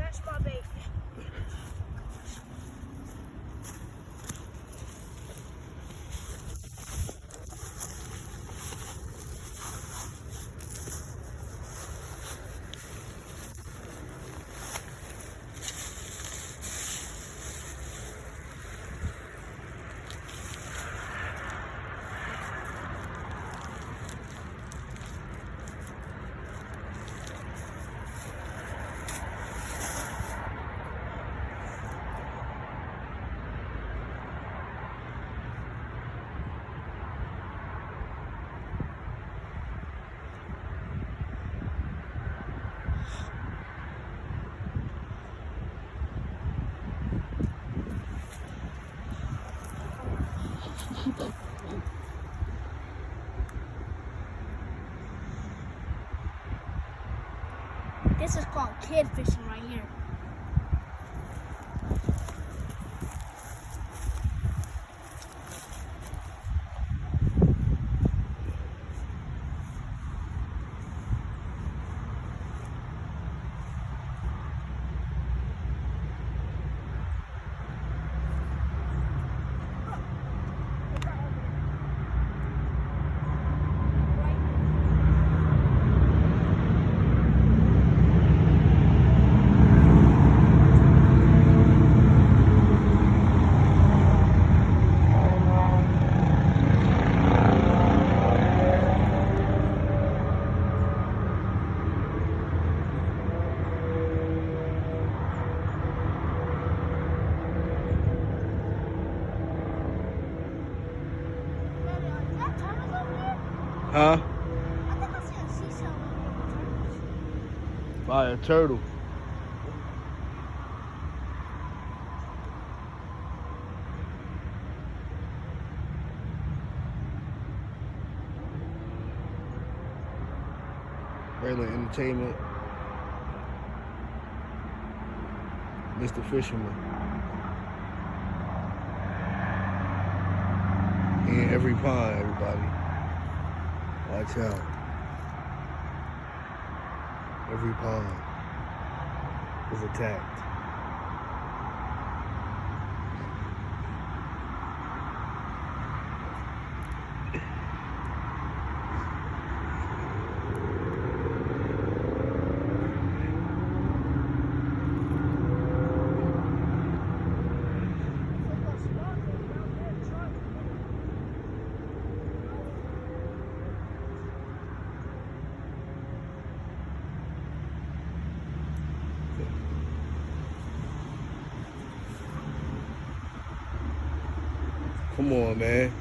That's my baby. This is called kid fishing right here. Huh? I think I see a seashell over By a turtle. Regular Entertainment. Mr. Fisherman. In every pond, everybody. Watch out. Every pond is attacked. Come on, man.